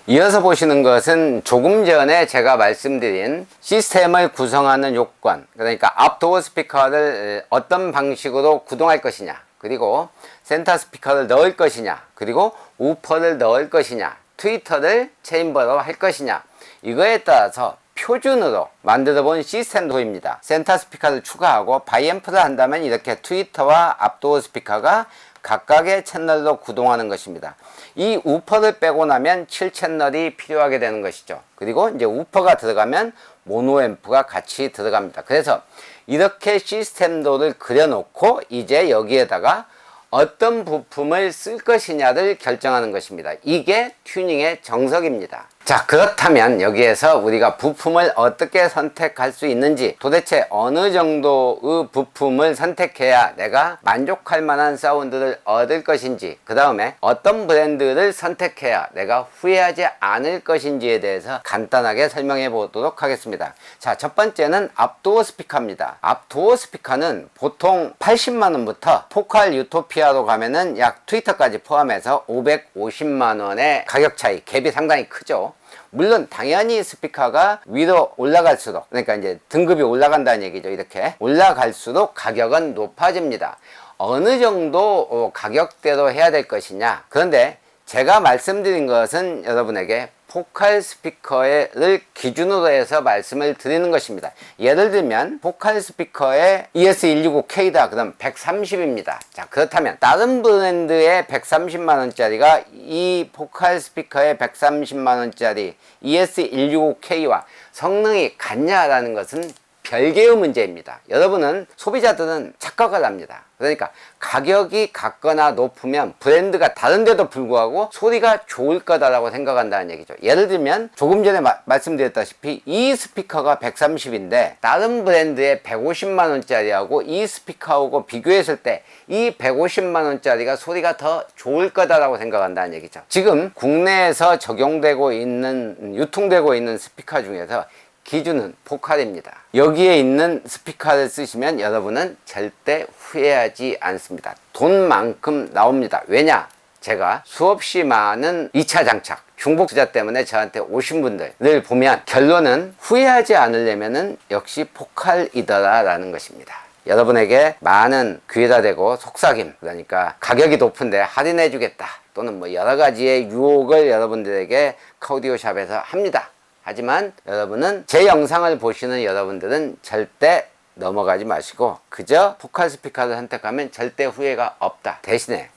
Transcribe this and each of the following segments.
이어서 보시는 것은 조금 전에 제가 말씀드린 시스템을 구성하는 요건, 그러니까 앞도어 스피커를 어떤 방식으로 구동할 것이냐, 그리고 센터 스피커를 넣을 것이냐, 그리고 우퍼를 넣을 것이냐, 트위터를 체인버로 할 것이냐, 이거에 따라서 표준으로 만들어 본 시스템도입니다. 센터 스피커를 추가하고 바이앰프를 한다면 이렇게 트위터와 앞도어 스피커가 각각의 채널로 구동하는 것입니다. 이 우퍼를 빼고 나면 7채널이 필요하게 되는 것이죠. 그리고 이제 우퍼가 들어가면 모노앰프가 같이 들어갑니다. 그래서 이렇게 시스템도를 그려놓고 이제 여기에다가 어떤 부품을 쓸 것이냐를 결정하는 것입니다. 이게 튜닝의 정석입니다. 자, 그렇다면 여기에서 우리가 부품을 어떻게 선택할 수 있는지, 도대체 어느 정도의 부품을 선택해야 내가 만족할 만한 사운드를 얻을 것인지, 그 다음에 어떤 브랜드를 선택해야 내가 후회하지 않을 것인지에 대해서 간단하게 설명해 보도록 하겠습니다. 자, 첫 번째는 앞도어 스피커입니다. 앞도어 스피커는 보통 80만원부터 포칼 유토피아로 가면은 약 트위터까지 포함해서 550만원의 가격 차이, 갭이 상당히 크죠. 물론 당연히 스피커가 위로 올라갈수록, 그러니까 이제 등급이 올라간다는 얘기죠. 이렇게 올라갈수록 가격은 높아집니다. 어느 정도 가격대로 해야 될 것이냐, 그런데 제가 말씀드린 것은 여러분에게 포칼 스피커를 기준으로 해서 말씀을 드리는 것입니다. 예를 들면 포칼 스피커의 ES165K다 그럼 130입니다. 자, 그렇다면 다른 브랜드의 130만원짜리가 이 포칼 스피커의 130만원짜리 ES165K와 성능이 같냐라는 것은 별개의 문제입니다. 여러분은, 소비자들은 착각을 합니다. 그러니까 가격이 같거나 높으면 브랜드가 다른데도 불구하고 소리가 좋을 거다라고 생각한다는 얘기죠. 예를 들면 조금 전에 말씀드렸다시피 이 스피커가 130인데 다른 브랜드의 150만원짜리하고 이 스피커하고 비교했을 때 이 150만원짜리가 소리가 더 좋을 거다라고 생각한다는 얘기죠. 지금 국내에서 적용되고 있는, 유통되고 있는 스피커 중에서 기준은 포칼입니다. 여기에 있는 스피커를 쓰시면 여러분은 절대 후회하지 않습니다. 돈만큼 나옵니다. 왜냐? 제가 수없이 많은 2차 장착, 중복 투자 때문에 저한테 오신 분들을 보면 결론은 후회하지 않으려면은 역시 포칼이더라 라는 것입니다. 여러분에게 많은 귀에다 대고 속삭임, 그러니까 가격이 높은데 할인해 주겠다, 또는 뭐 여러 가지의 유혹을 여러분들에게 카우디오샵에서 합니다. 하지만 여러분은, 제 영상을 보시는 여러분들은 절대 넘어가지 마시고 그저 포칼 스피커를 선택하면 절대 후회가 없다. 대신에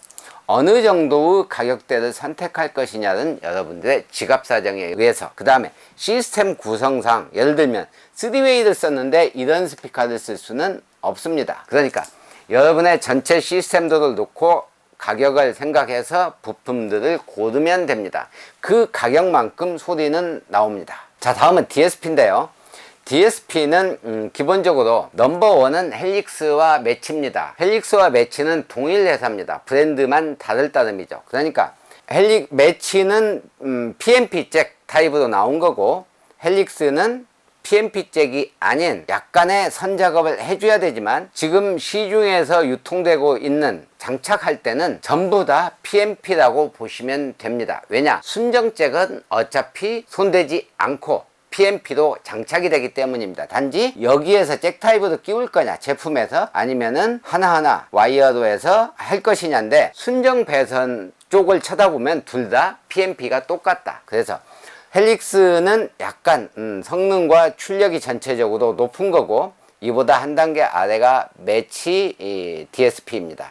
어느 정도의 가격대를 선택할 것이냐는 여러분들의 지갑 사정에 의해서, 그 다음에 시스템 구성상, 예를 들면 3웨이를 썼는데 이런 스피커를 쓸 수는 없습니다. 그러니까 여러분의 전체 시스템도를 놓고 가격을 생각해서 부품들을 고르면 됩니다. 그 가격만큼 소리는 나옵니다. 자, 다음은 DSP인데요. DSP는 기본적으로 넘버원은 헬릭스와 매치입니다. 헬릭스와 매치는 동일 회사입니다. 브랜드만 다를 따름이죠. 그러니까 매치는 PMP 잭 타입으로 나온 거고, 헬릭스는 PMP 잭이 아닌 약간의 선작업을 해줘야 되지만 지금 시중에서 유통되고 있는, 장착할 때는 전부 다 PMP라고 보시면 됩니다. 왜냐? 순정 잭은 어차피 손대지 않고 PMP로 장착이 되기 때문입니다. 단지 여기에서 잭 타입으로 끼울 거냐, 제품에서, 아니면은 하나하나 와이어로 해서 할 것이냐인데, 순정 배선 쪽을 쳐다보면 둘 다 PMP가 똑같다. 그래서 헬릭스는 약간 성능과 출력이 전체적으로 높은 거고, 이보다 한 단계 아래가 매치 DSP입니다.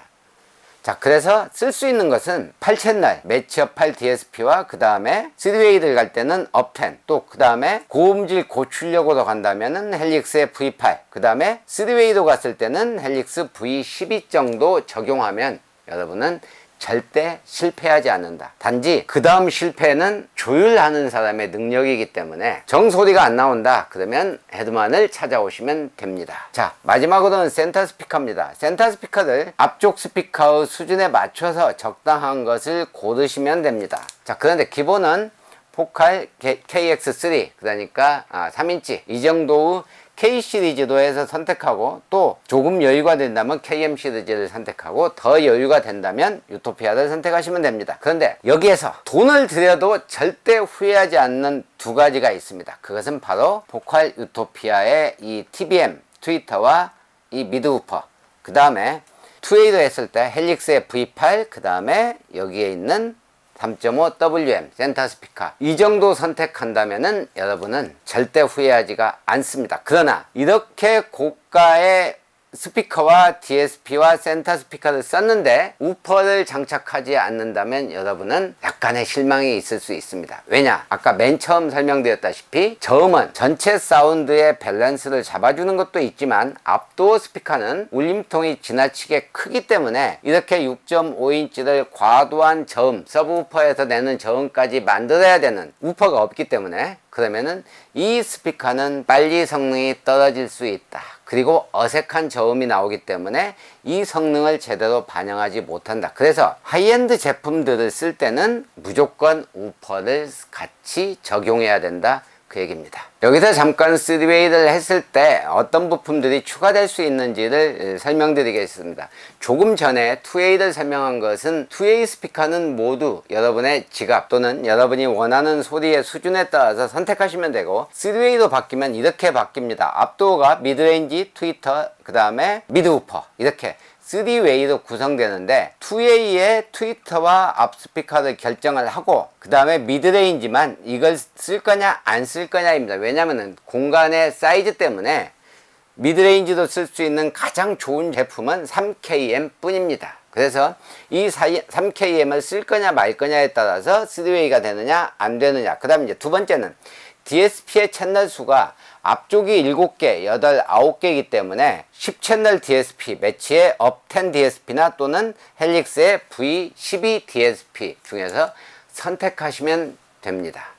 자, 그래서 쓸 수 있는 것은 8채널 매치업 8 DSP와 그 다음에 3웨이를 갈 때는 업10, 또 그 다음에 고음질 고출력으로 간다면은 헬릭스의 V8, 그 다음에 3웨이로 갔을 때는 헬릭스 V12 정도 적용하면 여러분은 절대 실패하지 않는다. 단지 그 다음 실패는 조율하는 사람의 능력이기 때문에 정소리가 안 나온다 그러면 헤드만을 찾아오시면 됩니다. 자, 마지막으로는 센터 스피커입니다. 센터 스피커를 앞쪽 스피커의 수준에 맞춰서 적당한 것을 고르시면 됩니다. 자, 그런데 기본은 포칼 KX3 그러니까 3인치 이 정도의 K 시리즈로 해서 선택하고, 또 조금 여유가 된다면 KM 시리즈를 선택하고, 더 여유가 된다면 유토피아를 선택하시면 됩니다. 그런데 여기에서 돈을 들여도 절대 후회하지 않는 두 가지가 있습니다. 그것은 바로 포칼 유토피아의 이 TBM 트위터와 이 미드우퍼, 그 다음에 2A로 했을 때 헬릭스의 V8, 그 다음에 여기에 있는 3.5WM 센터 스피커, 이 정도 선택한다면은 여러분은 절대 후회하지가 않습니다. 그러나 이렇게 고가의 스피커와 DSP와 센터 스피커를 썼는데 우퍼를 장착하지 않는다면 여러분은 약간의 실망이 있을 수 있습니다. 왜냐? 아까 맨 처음 설명드렸다시피 저음은 전체 사운드의 밸런스를 잡아주는 것도 있지만 앞도어 스피커는 울림통이 지나치게 크기 때문에 이렇게 6.5인치를 과도한 저음, 서브우퍼에서 내는 저음까지 만들어야 되는 우퍼가 없기 때문에, 그러면은 이 스피커는 빨리 성능이 떨어질 수 있다. 그리고 어색한 저음이 나오기 때문에 이 성능을 제대로 반영하지 못한다. 그래서 하이엔드 제품들을 쓸 때는 무조건 우퍼를 같이 적용해야 된다, 그 얘기입니다. 여기서 잠깐 3웨이를 했을 때 어떤 부품들이 추가될 수 있는지를 설명드리겠습니다. 조금 전에 2A를 설명한 것은 2A 스피커는 모두 여러분의 지갑 또는 여러분이 원하는 소리의 수준에 따라서 선택하시면 되고, 3A로 바뀌면 이렇게 바뀝니다. 앞도어가 미드레인지, 트위터, 그 다음에 미드우퍼, 이렇게 3웨이로 구성되는데 2A의 트위터와 앞 스피커를 결정을 하고, 그 다음에 미드레인지만 이걸 쓸 거냐 안 쓸 거냐입니다. 왜냐면은 공간의 사이즈 때문에 미드레인지도 쓸 수 있는 가장 좋은 제품은 3KM 뿐입니다. 그래서 이 3KM을 쓸 거냐 말 거냐에 따라서 3웨이가 되느냐 안 되느냐. 그 다음에 이제 두 번째는 DSP의 채널 수가 앞쪽이 7개, 8, 9개이기 때문에 10채널 DSP, 매치의 업10 DSP나 또는 헬릭스의 V12 DSP 중에서 선택하시면 됩니다.